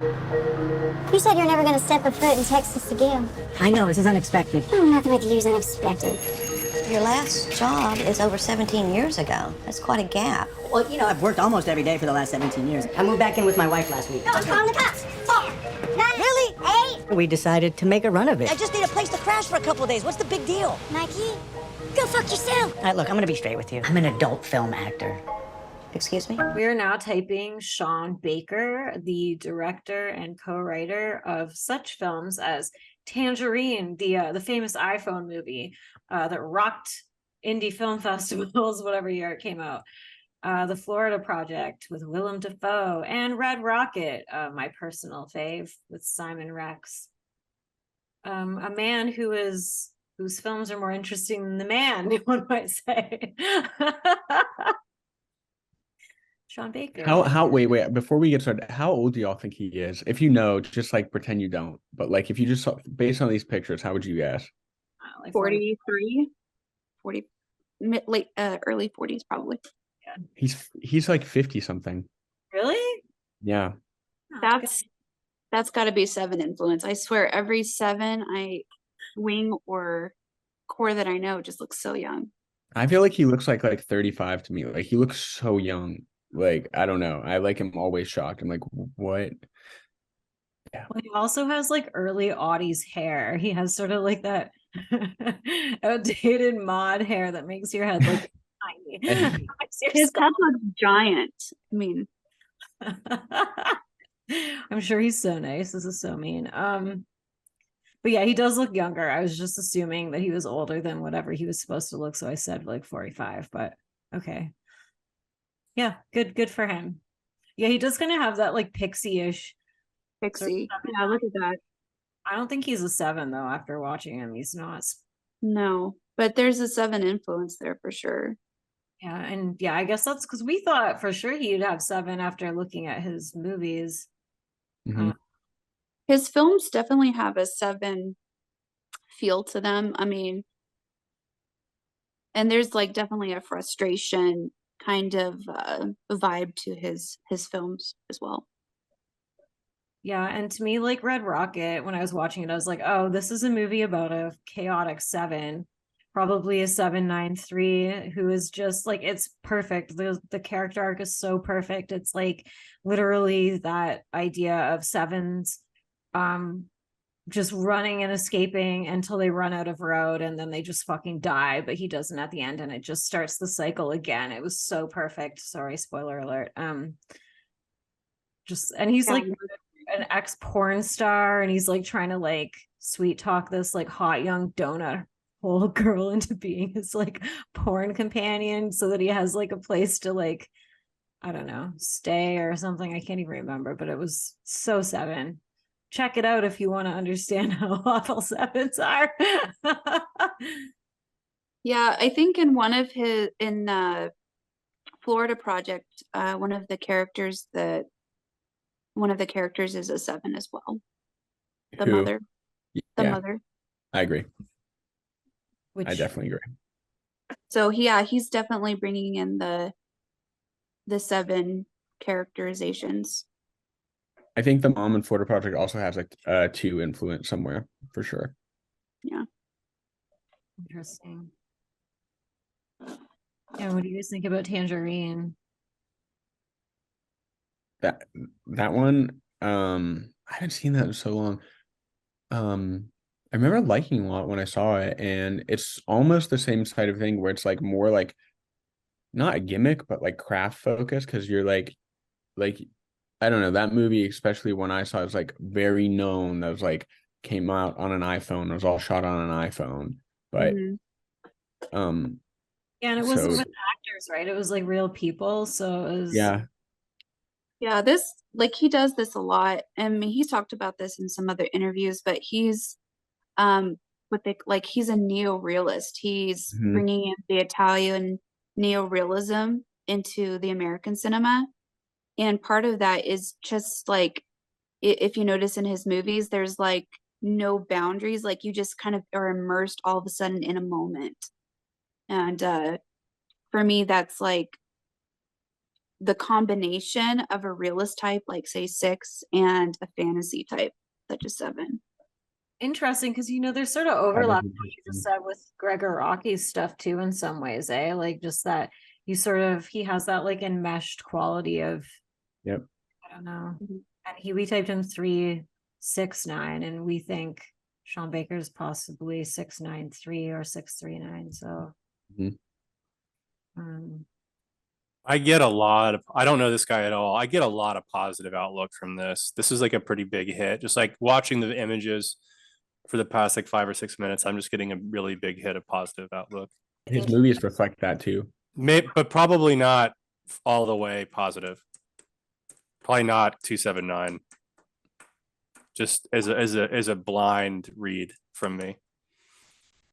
You said you're never going to step a foot in Texas again. I know, this is unexpected. Oh, nothing with you is unexpected. Your last job is over 17 years ago. That's quite a gap. Well, I've worked almost every day for the last 17 years. I moved back in with my wife last week. No, I'm calling the cops. 10, 9, Really? 8. We decided to make a run of it. I just need a place to crash for a couple of days. What's the big deal? Mikey, go fuck yourself. All right, look, I'm gonna be straight with you. I'm an adult film actor. Excuse me? We are now typing Sean Baker, the director and co-writer of such films as Tangerine, the famous iPhone movie that rocked indie film festivals, whatever year it came out. The Florida Project with Willem Dafoe, and Red Rocket, my personal fave, with Simon Rex. A man whose films are more interesting than the man, one might say. Sean Baker. Wait, before we get started, how old do y'all think he is? If you know, just like pretend you don't. But like if you just saw based on these pictures, how would you guess? Like 43, 40, early 40s probably. Yeah. He's like 50 something. Really? Yeah. Oh, That's got to be 7 influence. I swear every 7 wing or core that I know just looks so young. I feel like he looks like 35 to me. Like he looks so young. Like I don't know. I like him always shocked. I'm like, what? Yeah. Well, he also has like early aughties hair. He has sort of like that outdated mod hair that makes your head look tiny. His head looks giant. I mean, I'm sure he's so nice. This is so mean. But yeah, he does look younger. I was just assuming that he was older than whatever he was supposed to look, so I said like 45, but okay. Yeah, good for him. Yeah, he does kind of have that like pixie-ish pixie. Yeah, look at that. I don't think he's a 7 though. After watching him, he's not. No, but there's a 7 influence there for sure. Yeah, and yeah, I guess that's because we thought for sure he'd have 7 after looking at his movies. Mhm. His films definitely have a 7 feel to them. I mean, and there's like definitely a frustration kind of vibe to his films as well. Yeah, and to me, like Red Rocket, when I was watching it, I was like, oh, this is a movie about a chaotic 7, probably a 793, who is just like, it's perfect. The character arc is so perfect. It's like literally that idea of 7s just running and escaping until they run out of road and then they just fucking die, but he doesn't at the end, and it just starts the cycle again. It was so perfect. Sorry, spoiler alert. And he's like an ex-porn star, and he's like trying to like sweet talk this like hot young donut hole girl into being his like porn companion so that he has like a place to like, I don't know, stay or something. I can't even remember, but it was so 7. Check it out if you want to understand how awful 7s are. Yeah, I think in one of his Florida Project, one of the characters is a 7 as well. The Who? mother. The Yeah, mother. I agree. Which, I definitely agree. So yeah, he's definitely bringing in the 7 characterizations. I think the mom in Florida Project also has like 2 influence somewhere for sure. Yeah. interesting. And what do you guys think about Tangerine? That one, I haven't seen that in so long. I remember liking a lot when I saw it, and it's almost the same side of thing where it's like more like not a gimmick, but like craft focus, because you're like I don't know, that movie, especially when I saw it, was like very known. That was like came out on an iPhone. It was all shot on an iPhone. But Yeah, and it wasn't with actors, right? It was like real people. So it was Yeah, this like he does this a lot. I mean, he's talked about this in some other interviews, but he's he's a neo-realist. He's bringing in the Italian neo-realism into the American cinema. And part of that is just like if you notice in his movies, there's like no boundaries. Like you just kind of are immersed all of a sudden in a moment. And for me, that's like the combination of a realist type, like say 6, and a fantasy type, such as 7. Interesting, because there's sort of overlap with what you just said with Gregor Rocky's stuff too in some ways, eh? Like just that he has that like enmeshed quality of, Yep. I don't know. Mhm. And we typed in 369, and we think Sean Baker's possibly 693 or 639. So Mhm. I don't know this guy at all. I get a lot of positive outlook from this. This is like a pretty big hit. Just like watching the images for the past like 5 or 6 minutes, I'm just getting a really big hit of positive outlook. His movies reflect that too. But probably not all the way positive. Probably not 279. Just as a blind read from me.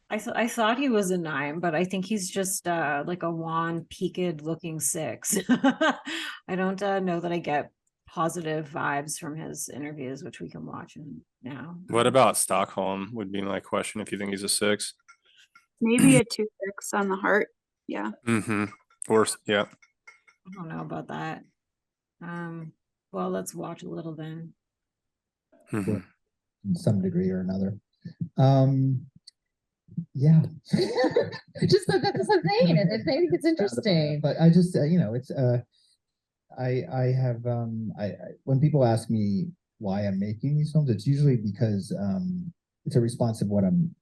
I thought he was a 9, but I think he's just like a wan, peaked looking 6. I don't know that I get positive vibes from his interviews, which we can watch now. What about Stockholm would be my question, if you think he's a 6. Maybe a 2-6 on the heart. Yeah. Mm-hmm. Or yeah. I don't know about that. Well, let's watch a little then. Mm-hmm. In some degree or another. Yeah. Just that's what I'm saying. I think it's interesting. But I just, it's, I have, when people ask me why I'm making these films, it's usually because it's a response of what I'm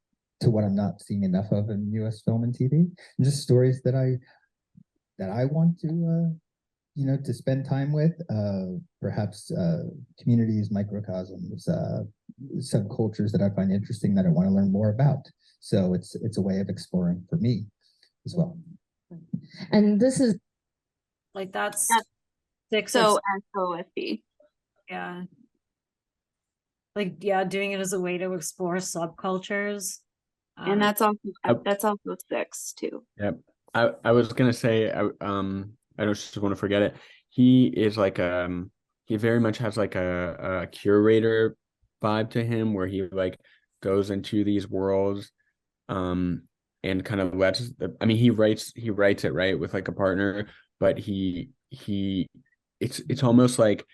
not seeing enough of in US film and TV, and just stories that I want to, to spend time with, perhaps communities, microcosms, subcultures that I find interesting that I want to learn more about. So it's a way of exploring for me as well. And this is like that's 6. So SOFB. Yeah. Like, yeah, doing it as a way to explore subcultures. And that's also 6 too. Yep. I was gonna say I don't just want to forget it. He is like he very much has like a curator vibe to him, where he like goes into these worlds and kind of lets he writes it right with like a partner, but it's almost like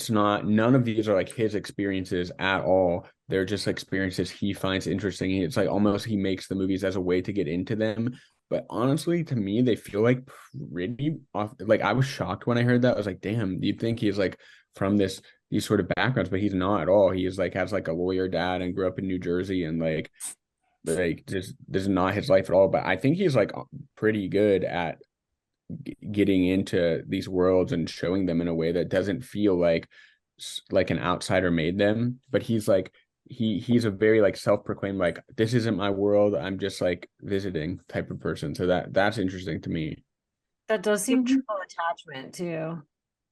none of these are like his experiences at all. They're just experiences he finds interesting. It's like almost he makes the movies as a way to get into them. But honestly, to me, they feel like pretty off. Like I was shocked when I heard that. I was like, damn, you'd think he's like from these sort of backgrounds, but he's not at all. He is like has like a lawyer dad and grew up in New Jersey, and like just this is not his life at all. But I think he's like pretty good at getting into these worlds and showing them in a way that doesn't feel like an outsider made them. But he's like he's a very like self-proclaimed like, this isn't my world, I'm just like visiting type of person. So that's interesting to me. That does seem triple attachment too.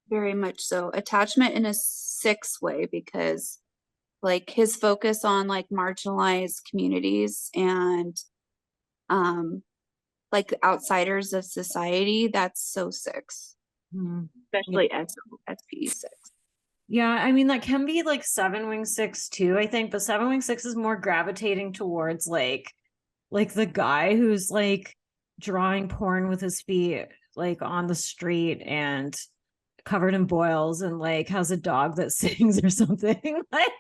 Very much so. Attachment in a 6 way, because like his focus on like marginalized communities and like outsiders of society, that's so 6. Especially SP 6. Yeah, I mean that can be like 7 wing 6 too, I think, but 7 wing 6 is more gravitating towards like the guy who's like drawing porn with his feet like on the street and covered in boils and like has a dog that sings or something. Like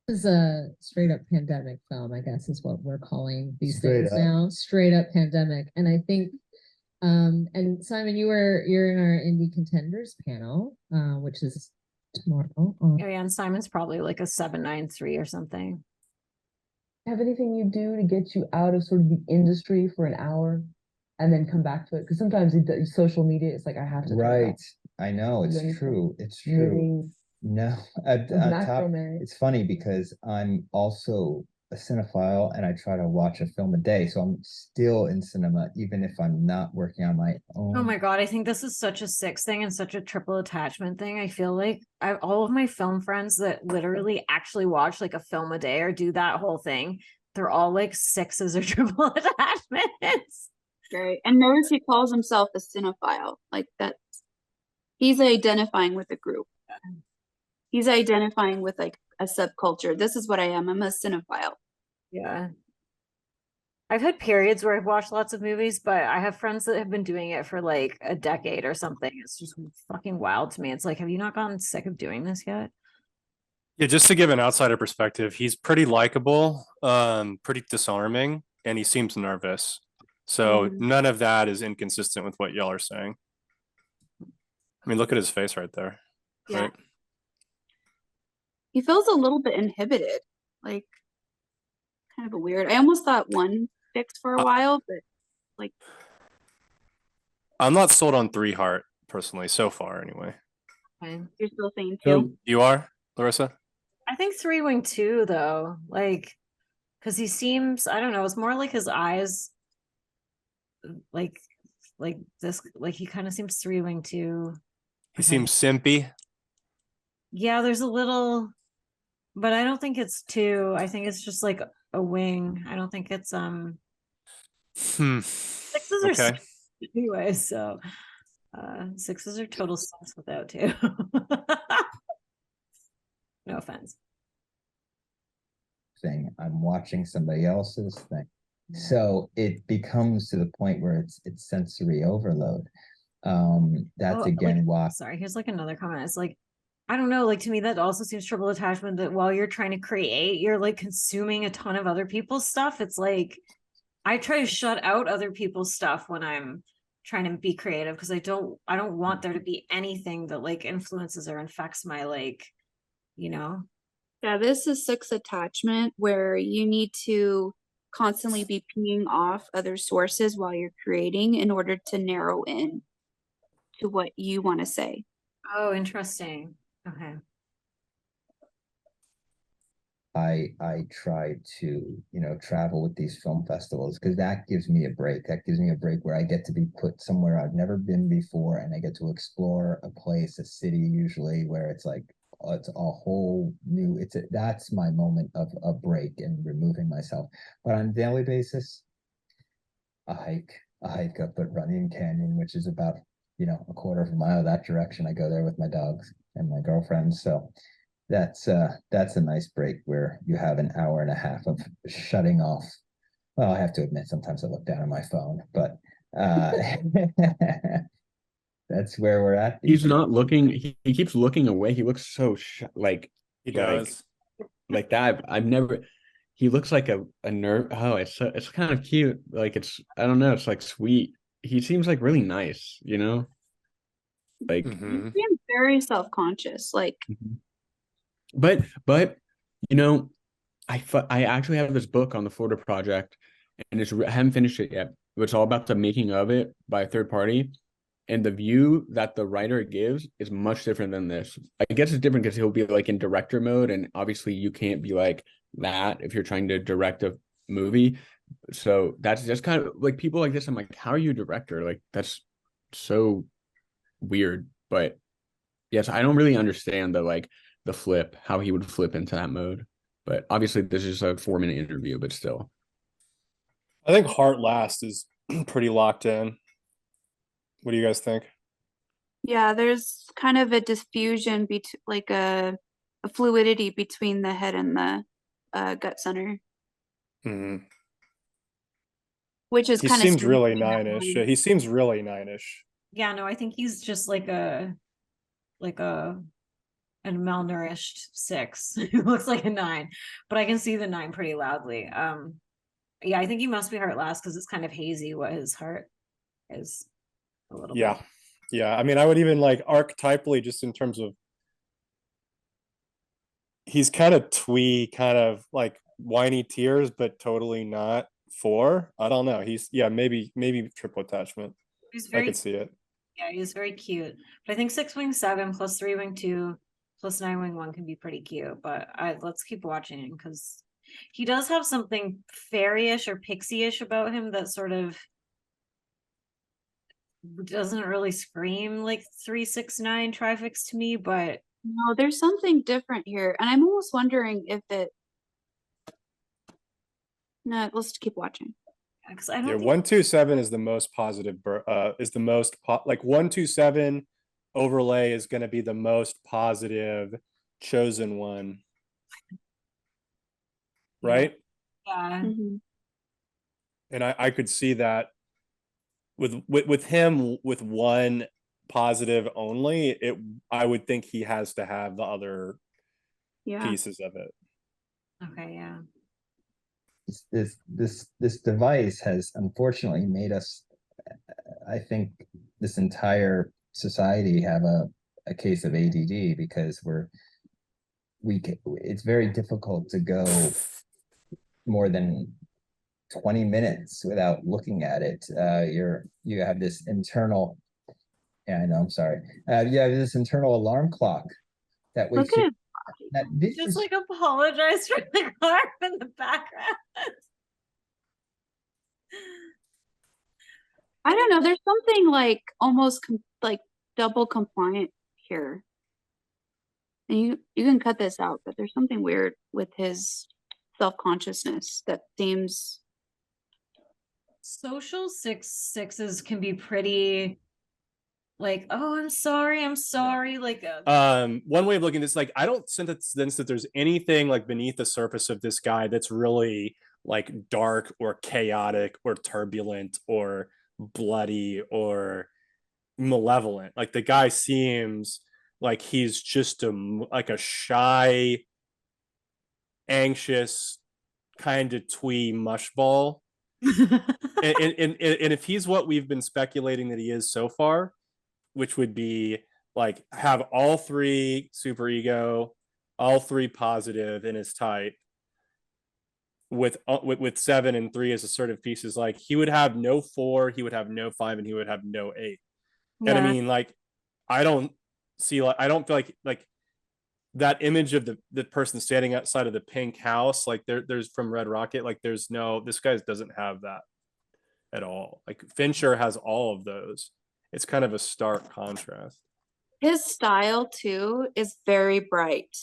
This is a straight up pandemic film, I guess is what we're calling these things now. Straight up pandemic. And I think and Simon, you're in our indie contenders panel, which is tomorrow. Oh yeah, and Simon's probably like a 793 or something. Have anything you do to get you out of sort of the industry for an hour and then come back to it? Because sometimes social media, it's like I have to. Right. I know. It's true. It's true. No, it's funny because I'm also a cinephile and I try to watch a film a day. So I'm still in cinema, even if I'm not working on my own. Oh my God. I think this is such a 6 thing and such a triple attachment thing. I feel like all of my film friends that literally actually watch like a film a day or do that whole thing, they're all like 6s or triple attachments. Right. And notice he calls himself a cinephile. Like that. He's identifying with a group. He's identifying with like a subculture. This is what I am. I'm a cinephile. Yeah. I've had periods where I've watched lots of movies, but I have friends that have been doing it for like a decade or something. It's just fucking wild to me. It's like, have you not gotten sick of doing this yet? Yeah, just to give an outsider perspective, he's pretty likable, pretty disarming, and he seems nervous. So none of that is inconsistent with what y'all are saying. I mean, look at his face right there. Yeah. Right? He feels a little bit inhibited, like kind of a weird. I almost thought one fixed for a while, but like I'm not sold on 3 Heart personally so far anyway. you're still saying So two. You are, Larissa? I think Three Wing Two though, like, because he seems, I don't know, it's more like his eyes, like this, like he kind of seems Three Wing Two. He seems simpy. Yeah, there's a little, but I don't think it's two. I think it's just like a wing. I don't think it's sixes are Okay. anyway, so sixes are total simps without two. No offense. Thing. I'm watching somebody else's thing. So it becomes to the point where it's sensory overload. That's again why. Sorry, here's like another comment. It's like, I don't know, like to me that also seems triple attachment, that while you're trying to create, you're like consuming a ton of other people's stuff. It's like I try to shut out other people's stuff when I'm trying to be creative, because I don't want there to be anything that like influences or infects my like, you know. Yeah, this is 6 attachment, where you need to constantly be peeing off other sources while you're creating in order to narrow in to what you want to say. Oh, interesting. Okay. I try to, travel with these film festivals because that gives me a break. That gives me a break where I get to be put somewhere I've never been before, and I get to explore a place, a city usually, where it's like it's a whole new. That's my moment of a break and removing myself. But on a daily basis, a hike up at Runyon Canyon, which is about a quarter of a mile that direction. I go there with my dogs and my girlfriend, so that's a nice break where you have an hour and a half of shutting off. Well, I have to admit, sometimes I look down at my phone, but that's where we're at. He's not looking. He keeps looking away. He looks so like he does like that. I've never. He looks like a nerve. Oh, it's kind of cute. Like I don't know. It's like sweet. He seems like really nice. Like. He seems very self-conscious. Like. But I actually have this book on the Florida Project, and I haven't finished it yet. It's all about the making of it by a third party, and the view that the writer gives is much different than this. I guess it's different because he'll be like in director mode, and obviously you can't be like that if you're trying to direct a movie. So that's just kind of like people like this. I'm like, how are you a director? Like that's so weird. But yes, I don't really understand the flip, how he would flip into that mode. But obviously this is a 4-minute interview, but still. I think Heart Last is pretty locked in. What do you guys think? Yeah, there's kind of a diffusion between like a fluidity between the head and the gut center. Which is kind of seems really nine-ish. He seems really nine-ish. Yeah, no, I think he's just like a malnourished 6 who looks like a 9, but I can see the 9 pretty loudly. Yeah, I think he must be Heart Last because it's kind of hazy what his heart is a little bit. Yeah, I mean, I would even like archetypally, just in terms of he's kind of twee, kind of like whiny tears, but totally not 4. I don't know. He's maybe triple attachment. I could see it. Yeah, he's very cute. But I think 6 wing 7 plus 3 wing 2 plus 9 wing 1 can be pretty cute. But let's keep watching because he does have something fairy-ish or pixie-ish about him that sort of doesn't really scream like 369 trifix to me, but no, there's something different here. And I'm almost wondering if it. No, let's keep watching. Because I don't think 127 is the most positive like 127 overlay is going to be the most positive chosen one, right? Yeah. And I could see that with him with one positive only, I would think he has to have the other pieces of it. Okay, yeah. This device has unfortunately made us, I think, this entire society have a case of ADD, because it's very difficult to go more than 20 minutes without looking at it. You have this internal, yeah, I know, I'm sorry. You have this internal alarm clock that wakes you. Just like apologize for the car in the background. I don't know. There's something like almost like double compliant here. And you can cut this out, but there's something weird with his self-consciousness that seems. Social sixes can be pretty like, oh, I'm sorry. Like, one way of looking at this, like, I don't sense that there's anything like beneath the surface of this guy that's really like dark or chaotic or turbulent or bloody or malevolent. Like, the guy seems like he's just like a shy, anxious, kind of twee mushball. and if he's what we've been speculating that he is so far, which would be like have all three super ego, all three positive in his type, with 7 and 3 as assertive pieces, like he would have no 4, he would have no 5, and he would have no 8. Yeah. And I mean, like, I don't feel like that image of the person standing outside of the pink house, like there's from Red Rocket, like this guy doesn't have that at all. Like, Fincher has all of those. It's kind of a stark contrast. His style too is very bright.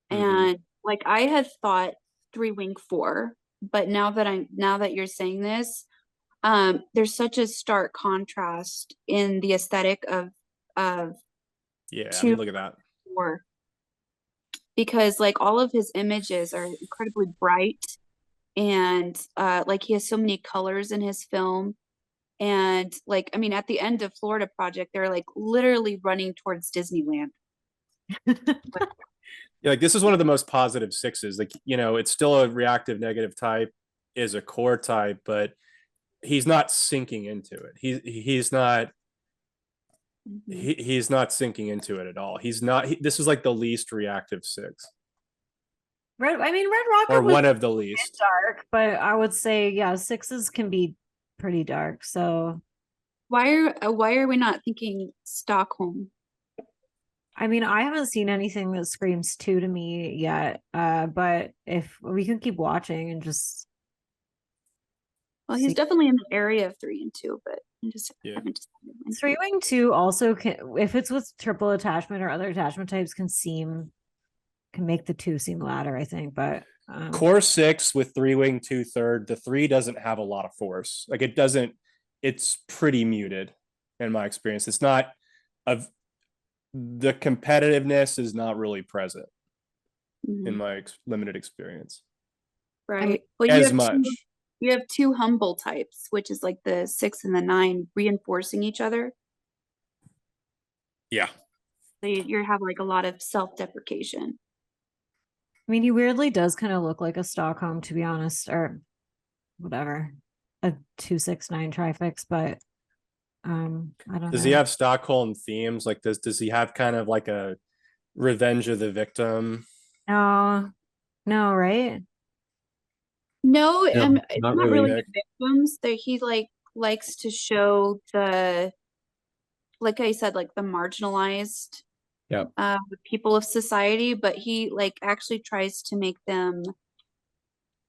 And like, I had thought 3-wing 4, but now that you're saying this, there's such a stark contrast in the aesthetic of yeah, I mean, look at that. 4, because like all of his images are incredibly bright, and like he has so many colors in his film. And like, I mean, at the end of Florida Project, they're like literally running towards Disneyland. Yeah, like, this is one of the most positive 6s. Like, it's still a reactive negative type, is a core type, but he's not sinking into it. He's not he's not sinking into it at all. This is like the least reactive 6. Red Rocket, or one of the least dark, but I would say, yeah, 6s can be pretty dark. So why are we not thinking Stockholm? I mean, I haven't seen anything that screams 2 to me yet. But if we can keep watching and just. Well, he's definitely in the area of 3 and 2, but I just haven't decided. 3-wing 2 also can, if it's with triple attachment or other attachment types, can make the 2 seem ladder, I think. But core 6 with 3-wing 2/3, the 3 doesn't have a lot of force. Like, it doesn't. It's pretty muted in my experience. It's not the competitiveness is not really present in my limited experience. Right. Well, you have 2 humble types, which is like the 6 and the 9 reinforcing each other. Yeah. So you have like a lot of self-deprecation. I mean, he weirdly does kind of look like a Stockholm, to be honest, or whatever, a 2-6-9 trifix, but I don't know. Does he have Stockholm themes? Like, does he have kind of like a revenge of the victim? No, right? No, No, it's not not really. really the victims that he like likes to show like I said, like the marginalized people of society, but he like actually tries to make them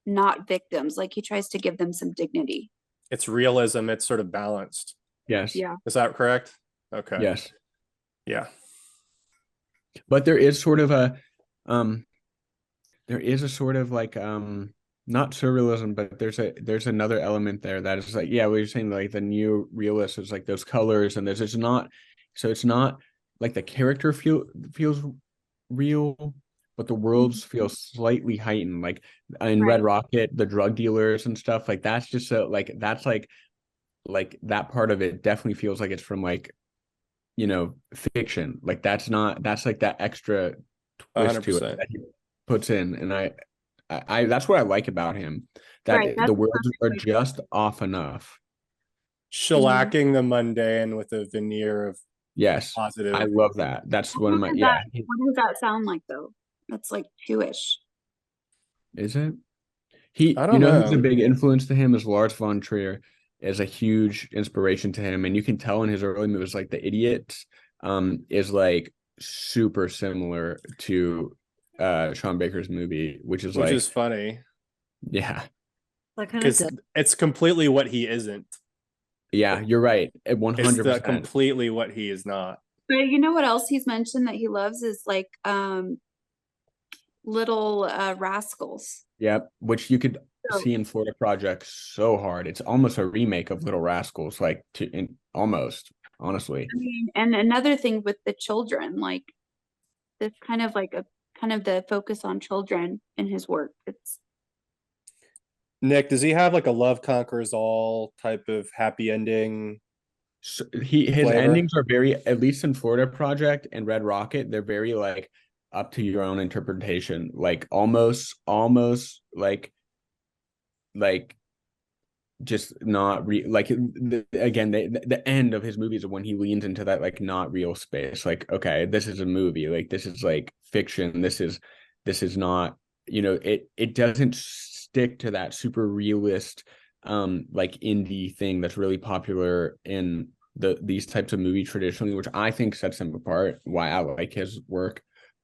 not victims. Like, he tries to give them some dignity. It's realism. It's sort of balanced. Yes. Yeah. Is that correct? Okay. Yes. Yeah. But there is sort of a like not surrealism, but there's another element there that is like, yeah, we were saying, like, the new realist is like those colors, and it's not like the character feels real, but the worlds feel slightly heightened. Like in Red Rocket, the drug dealers and stuff, like that's just so like that's like that part of it definitely feels like it's from like, you know, fiction. Like that's like that extra twist to it 100%. that he puts in. And I that's what I like about him, that Right, the that's worlds are perfect. just off enough. Shellacking the mundane with a veneer of Yes, positive. I love that. That's one of my, yeah. What does that sound like though? That's like Jewish. Is it? I You don't know, who's a know. big influence to him is Lars von Trier, is a huge inspiration to him. And you can tell in his early movies, like The Idiot, is like super similar to Sean Baker's movie, which is Which like, is funny yeah, That kind of because it's completely what he isn't. yeah, you're right. At It's the 100%. completely what he is not. But you know what else he's mentioned that he loves is like Little Rascals. Yep, which you could So, see in Florida Project so hard. It's almost a remake of Little Rascals, like almost, honestly. I mean, and another thing with the children, like this kind of like a kind of the focus on children in his work. It's Nick, does he have like a love conquers all type of happy ending? So his Flavor? endings are very, at least in Florida Project and Red Rocket, they're very like up to your own interpretation, like almost like just not again, the end of his movies are when he leans into that like not real space, like, okay, this is a movie, like this is like fiction, this is not, you know, it doesn't stick to that super realist like indie thing that's really popular in these types of movie traditionally, which I think sets him apart, why I like his work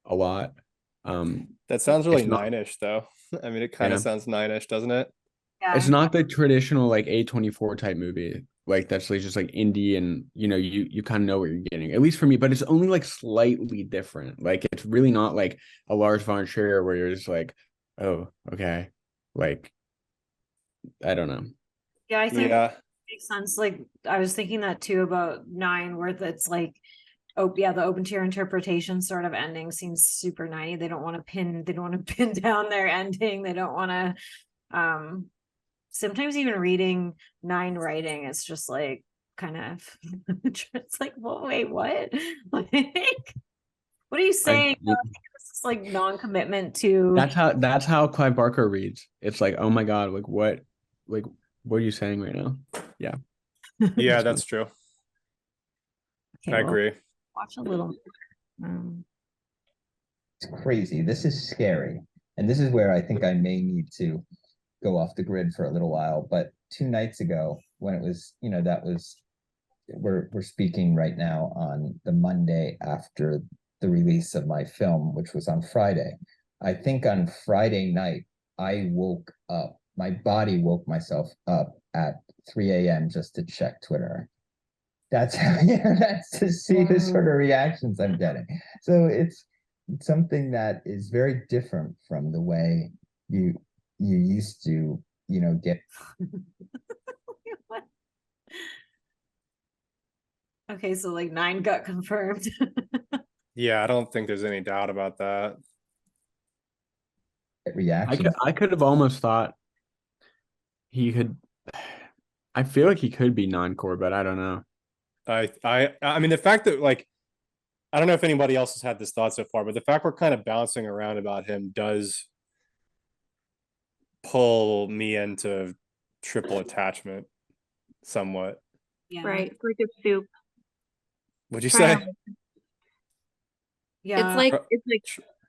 a lot. That sounds really It's not, nine-ish though. I mean, it kind of yeah, sounds nine-ish, doesn't it? it's not the traditional like A24 type movie, like that's like just like indie, and you know, you kind of know what you're getting, at least for me, but it's only like slightly different. Like it's really not like a Lars von Trier where you're just like, oh, okay, like I don't know. Yeah, I think Yeah. it makes sense. Like I was thinking that too about 9, where it's like, oh yeah, the open to your interpretation sort of ending seems super 90. They don't want to pin down their ending. They don't want to sometimes even reading 9 writing, it's just like kind of it's like, well, wait, what? Like, what are you saying? It's like non-commitment to That's how Clive Barker reads. It's like, oh my God, like what are you saying right now? Yeah. Yeah, that's true. Okay, I well, agree. watch a little. It's crazy. This is scary. And this is where I think I may need to go off the grid for a little while. But 2 nights ago, when it was, you know, that was, we're speaking right now on the Monday after the release of my film, which was on Friday. I think on Friday night, I woke up, my body woke myself up at 3 a.m. just to check Twitter. That's how, that's to see the sort of reactions I'm getting. So it's something that is very different from the way you used to, you know, get. Okay, so like 9 got confirmed. Yeah, I don't think there's any doubt about that. Reactions. I could have almost thought he could. I feel like he could be non-core, but I don't know. I mean, the fact that like, I don't know if anybody else has had this thought so far, but the fact we're kind of bouncing around about him does pull me into triple attachment somewhat. Yeah. right. It's like a soup. What'd you say? Yeah.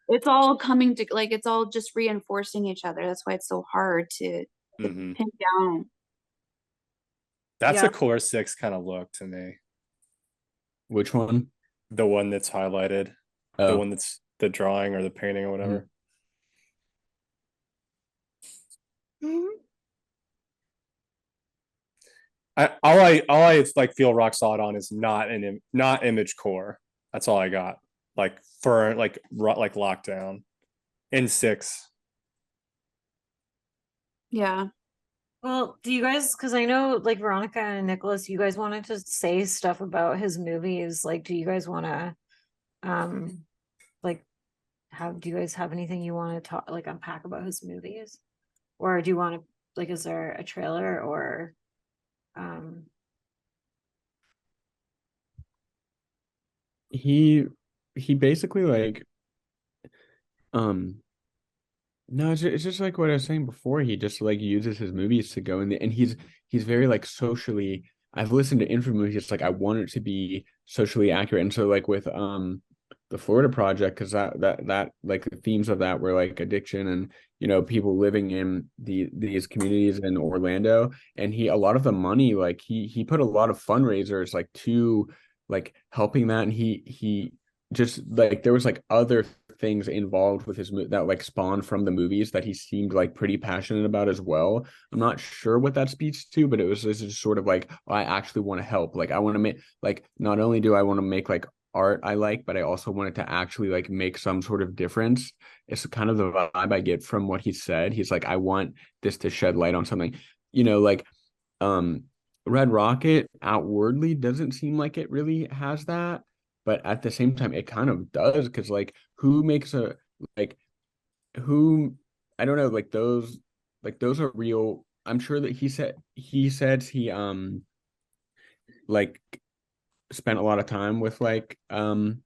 It's all coming to like it's all just reinforcing each other. That's why it's so hard to Mhm. pin down. That's Yeah. a core 6 kind of look to me. Which one? The one that's highlighted, the one that's the drawing or the painting or whatever. All I like feel rock solid on is not image core. That's all I got. Like for like lockdown in 6. Yeah. Well, do you guys, because I know like Veronica and Nicholas, you guys wanted to say stuff about his movies. Like, do you guys want to like do you guys have anything you want to talk, like, unpack about his movies? Or do you want to, like, is there a trailer or he basically like no, it's just like what I was saying before. He just like uses his movies to go in there, and he's very like socially. I've listened to interviews. It's like I want it to be socially accurate, and so like with the Florida Project, because that like the themes of that were like addiction and people living in these communities in Orlando, and a lot of the money like he put a lot of fundraisers like to like helping that, and he just like there was like other things involved with his that like spawned from the movies that he seemed like pretty passionate about as well. I'm not sure what that speaks to, but it was just sort of like, oh, I actually want to help. Like I want to make like not only do I want to make like art I like, but I also wanted to actually like make some sort of difference. It's kind of the vibe I get from what he said. He's like, I want this to shed light on something, like Red Rocket outwardly doesn't seem like it really has that, but at the same time it kind of does, because like who makes a like who I don't know, like those are real. I'm sure that he said he like spent a lot of time with like the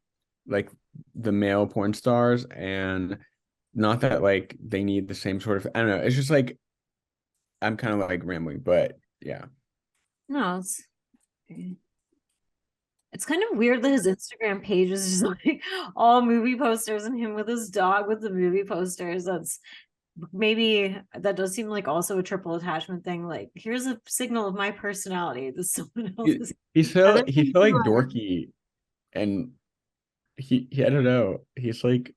male porn stars, and not that like they need the same sort of, I don't know, it's just like I'm kind of like rambling, but yeah. no, it's kind of weird that his Instagram page is just like all movie posters and him with his dog with the movie posters. That's maybe that does seem like also a triple attachment thing. Like, here's a signal of my personality. This someone else's. He's so like dorky, and I don't know. He's like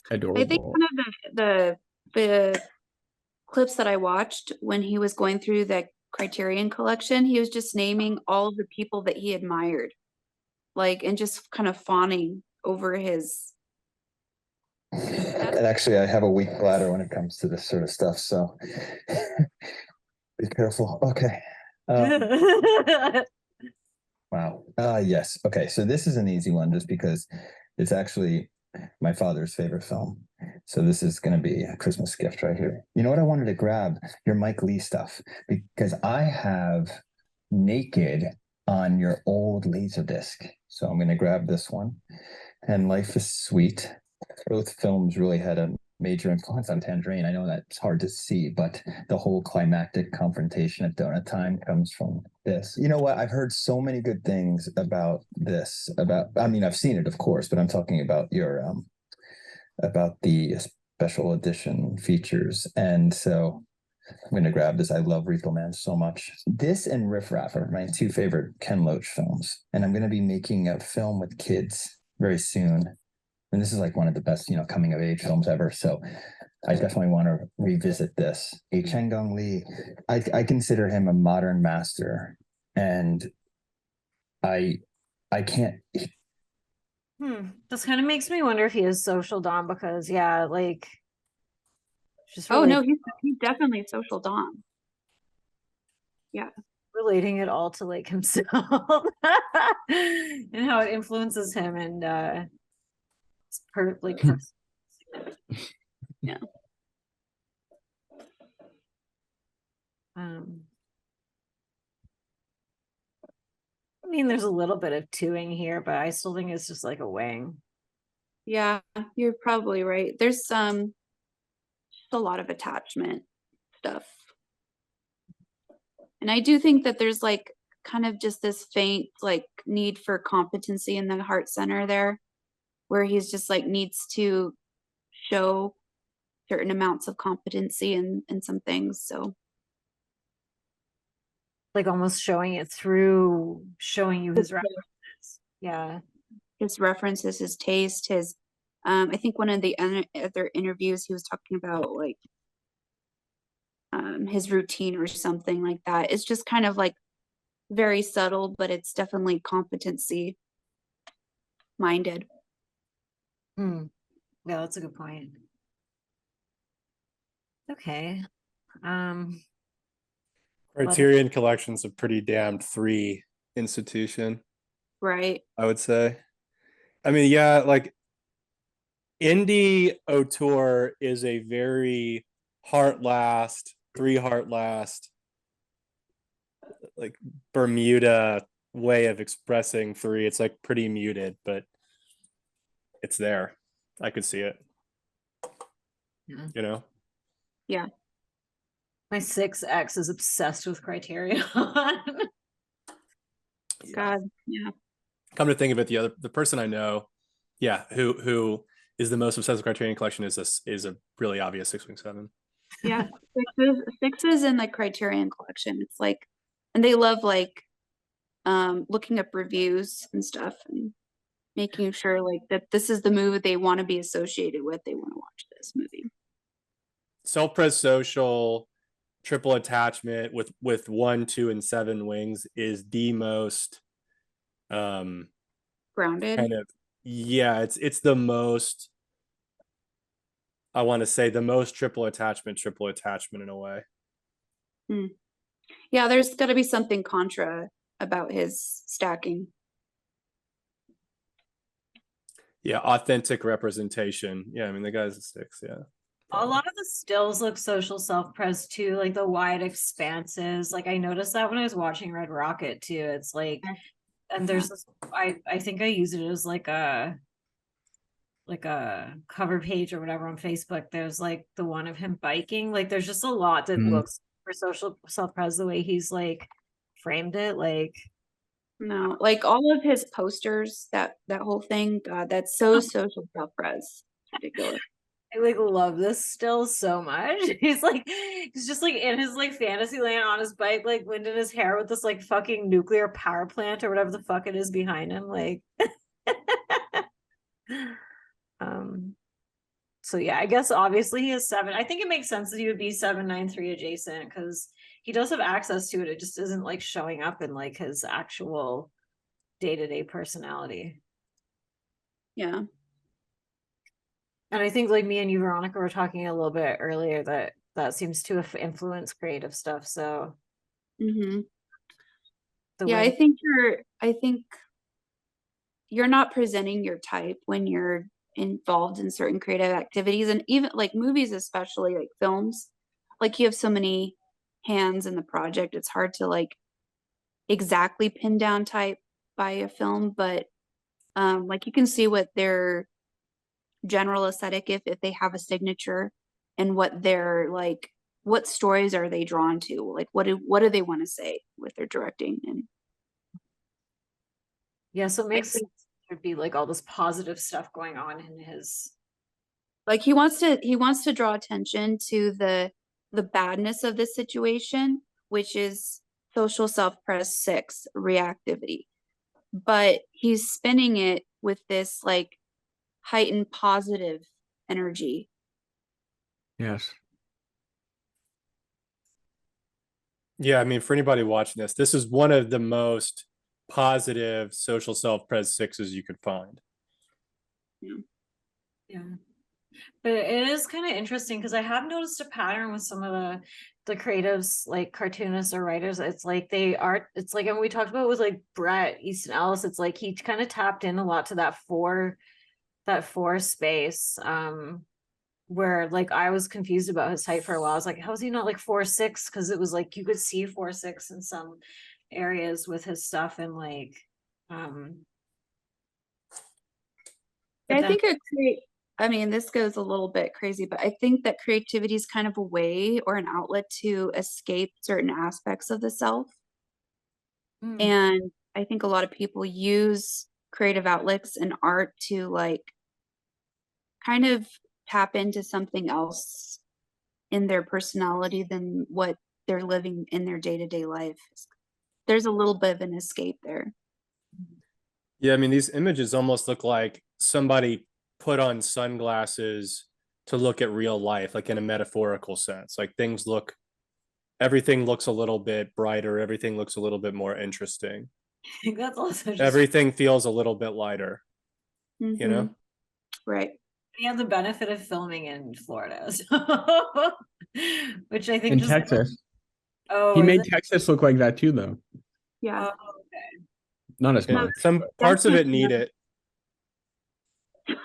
adorable. I think one of the clips that I watched when he was going through the Criterion collection, he was just naming all of the people that he admired, like, and just kind of fawning over his. And actually, I have a weak bladder when it comes to this sort of stuff, so be careful. Okay. Wow. Yes. Okay. So this is an easy one, just because it's actually my father's favorite film. So this is going to be a Christmas gift right here. You know what? I wanted to grab your Mike Lee stuff, because I have Naked on your old Laserdisc. So I'm going to grab this one. And Life is Sweet. Both films really had a major influence on Tangerine. I know that's hard to see, but the whole climactic confrontation at donut time comes from this. You know what? I've heard so many good things about this. I mean, I've seen it, of course, but I'm talking about your about the special edition features. And so I'm going to grab this. I love Repo Man so much. This and Riff Raff are my two favorite Ken Loach films. And I'm going to be making a film with kids very soon. And this is like one of the best, coming of age films ever. So I definitely want to revisit this. Cheng Gong Lee, I consider him a modern master. And I can't. This kind of makes me wonder if he is social dom, because like just oh no, he's definitely social dom. Yeah, relating it all to like himself and how it influences him, and it's perfectly yeah. I mean, there's a little bit of twoing here, but I still think it's just like a wing. Yeah, you're probably right. There's a lot of attachment stuff. And I do think that there's like kind of just this faint like need for competency in the heart center there, where he's just like needs to show certain amounts of competency in some things. So like almost showing it through showing you his references. Yeah. His references, his taste, his I think one of the other interviews he was talking about like his routine or something like that. It's just kind of like very subtle, but it's definitely competency minded. Yeah, that's a good point. Okay. Criterion Collection's a pretty damned free institution. Right. I would say. I mean, yeah, like Indie auteur is a very heart last, 3 heart last, like Bermuda way of expressing 3. It's like pretty muted, but it's there. I could see it. Yeah. You know? Yeah. My 6X is obsessed with Criterion. God, yeah. Come to think of it, the person I know, yeah, who is the most obsessed with Criterion Collection is a really obvious 6w7. Yeah. Sixes in the Criterion Collection. It's like, and they love like looking up reviews and stuff and making sure like that this is the movie they want to be associated with. They want to watch this movie. Self-pres social, triple attachment with 1, 2, and 7 wings is the most Grounded. kind of, yeah, it's the most, I want to say the most triple attachment in a way. Yeah, there's got to be something contra about his stacking. Yeah, authentic representation. Yeah, I mean the guy's a 6. Yeah, a lot of the stills look social self-pres too, like the wide expanses. Like I noticed that when I was watching Red Rocket too. It's like, and there's this, I think I use it as like a cover page or whatever on Facebook. There's like the one of him biking. Like there's just a lot that looks for social self-pres the way he's like framed it. Like no, like all of his posters, that whole thing, God, that's so social self-pres. Ridiculous. I like love this still so much. He's just like in his like fantasy land on his bike, like wind in his hair with this like fucking nuclear power plant or whatever the fuck it is behind him. Like so yeah, I guess obviously he is 7. I think it makes sense that he would be 793 adjacent because he does have access to it. It just isn't like showing up in like his actual day-to-day personality. Yeah. And I think like me and you, Veronica, were talking a little bit earlier that seems to influence creative stuff. So yeah, I think you're not presenting your type when you're involved in certain creative activities, and even like movies, especially like films, like you have so many hands in the project, it's hard to like exactly pin down type by a film, but like you can see what their general aesthetic, if they have a signature, and what they're like, what stories are they drawn to, like what do they want to say with their directing. And yeah, so it makes sense there'd be like all this positive stuff going on in his, like he wants to draw attention to the badness of the situation, which is social self-pres 6 reactivity, but he's spinning it with this like heightened positive energy. Yes. Yeah, I mean, for anybody watching this is one of the most positive social self-pres 6s you could find. Yeah. But it is kind of interesting because I have noticed a pattern with some of the creatives, like cartoonists or writers. It's like it's like, and we talked about with like Bret Easton Ellis, it's like he kind of tapped in a lot to that 4 space. Where like I was confused about his height for a while. I was like, how is he not like 4'6"? Because it was like you could see 4'6" in some areas with his stuff, and like I think I mean, this goes a little bit crazy, but I think that creativity is kind of a way or an outlet to escape certain aspects of the self. And I think a lot of people use creative outlets and art to like kind of tap into something else in their personality than what they're living in their day-to-day life. There's a little bit of an escape there. Yeah, I mean, these images almost look like somebody put on sunglasses to look at real life, like in a metaphorical sense. Like everything looks a little bit brighter, everything looks a little bit more interesting. That's also just, everything feels a little bit lighter, you know? Right. You have the benefit of filming in Florida, so which I think in just Texas. Oh, he made Texas look like that too, though. Yeah. Oh, okay. Not as much. Some parts of it need it. I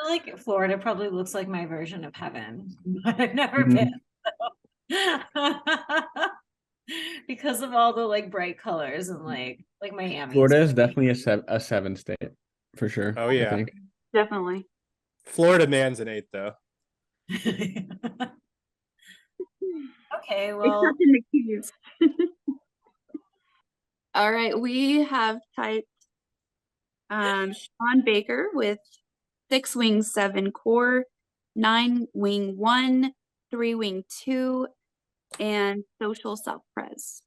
like Florida probably looks like my version of heaven, but I've never Mhm. been. So. Because of all the like bright colors and like Miami. Florida is definitely a 7 state for sure. Oh I yeah, think. Definitely. Florida man's an 8 though. Okay, well, Except in the Keys. All right, we have typed Sean Baker with 6 wing 7 core, 9 wing 1, 3 wing 2, and social self pres.